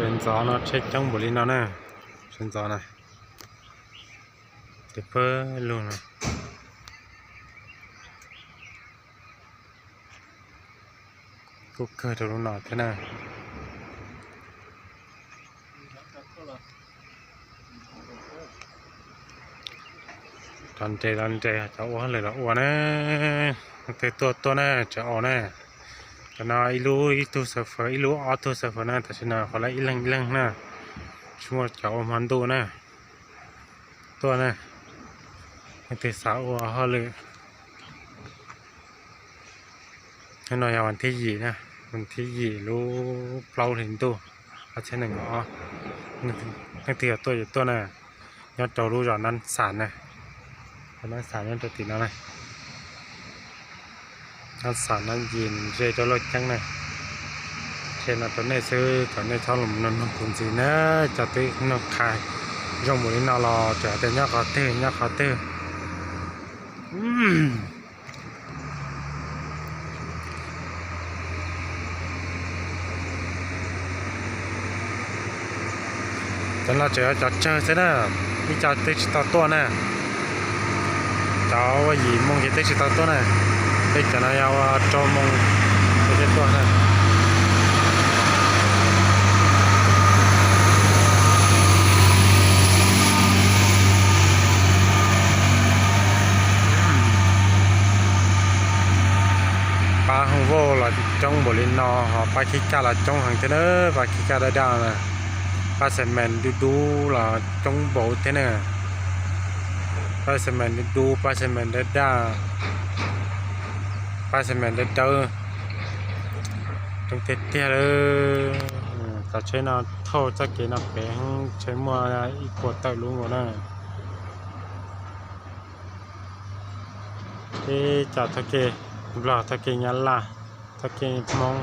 trên gió nó chết trong buổi nó nè, trên gió này tuyệt vời luôn này. Cúc cơ đồ nó thế nào toàn trẻ cháu uốngเลยละอ้วนนะตัวนะจะอ่อนนะแต่น่าอีลูอีตัวเซฟอีลูออตัวเซฟนะแต่ฉันน่ะเขาไล่อีลังนะช่วยเจ้ามันดูนะตัวนะแต่สาวเขาเลยให้หน่อยวันที่ยี่นะวันที่ยี่รู้เปล่าถึงตัวอาจจะหนึ่งอ๋อนั่นตีตัวอยู่ตัวน่ะยอดเจ้ารู้จอนั้นสารนะเพราะนั้นสารนั่นตัวติดแล้วนะนั่นสารนั่นยินเจจะลดจังนะเช่นตอนนี้ซื้อตอนนี้ชอบหลุมนั่นคุณจีนะจะตีนกขายย่อมมือน่ารอจะแต่ยอดเขาเต้ยอดเขาเต้ฉันเราจะเจอใช่ไหมมีจะติดตัวน่ะเจ้าว่าหยีมงจะติดตัวน่ะติดจะนายว่าจอมงติดตัวน่ะปลาหัวโวlà trong bộ liên nọ họ phải khi cả là trong hàng thế nữa và khi cả đã đào nèปลาเซมเมนดูล่ะจงโบเท่เนี่ยปลาเซมเมนดูปลาเซมเมนเด็ดด้าปลาเซมเมนเด็ดเตอร์จงเตี้ยเลยแต่ใช้น่ะเท่าจะเกินน่ะแปลงใช้มัวอีกขวดเต่าลุงหัวน่ะที่จัดตะเกียบลาตะเกียยันล่ะตะเกียมอง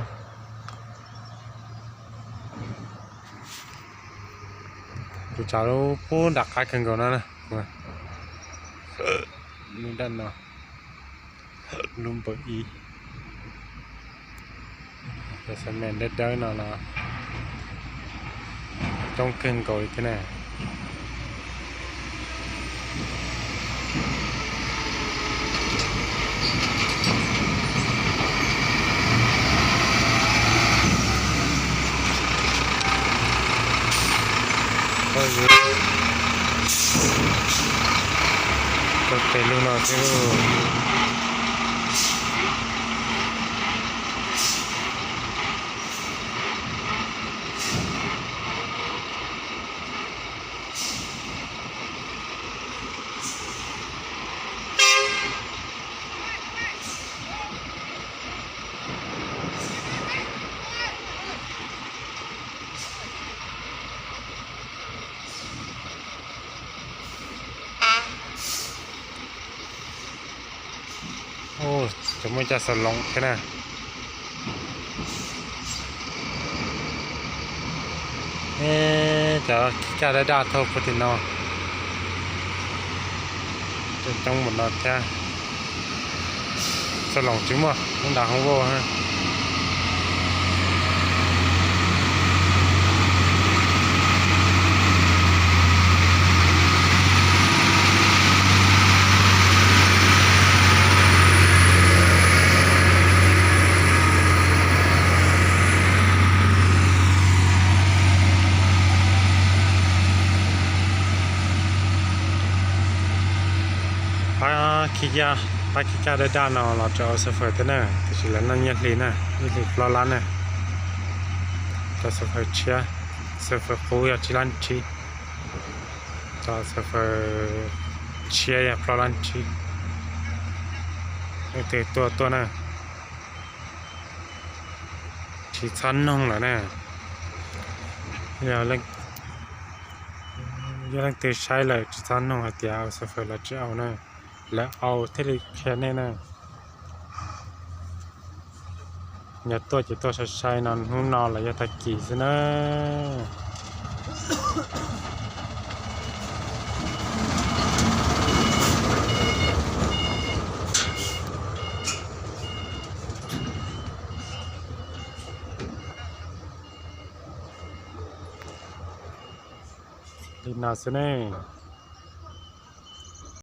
chú cháu phun đặt hai cần cầu nó này luôn đần nào luôn bởi ý để xem mình đất đới nào là trong cần cầu thế này tôi thấy luôn nào chứ ô chúng mìnhจะสลงแค่นั้นจะจะได้ดาเท่าพุทธินอจะจงหมดนอแค่สลงจริงมั้งต้องด่าของโว้ฮะขี้ยาไปขี้ยาได้ด้านนอเราจะเอาเซฟเฟอร์ตัวน่ะแต่สิแล้วนั่นยัดลีน่ะยัดลีปลาล้านน่ะจะเซฟเฟอร์เชียเซฟเฟอร์คูยาจิลันชีจะเซฟเฟอร์เชียปลาล้านชีไอ้ตัวน่ะชีชั้นน้องเหรอน่ะอย่าเล่นเตะใช้เลยชีชั้นน้องหัดยาวเซฟเฟอร์เราจะเอาน่ะแล้วเอาเทเลแค่นี้นะอย่าตัวใช้นอนหุ่นนอนแล้วอย่าตะกี้ซะนะ ลินาเสน่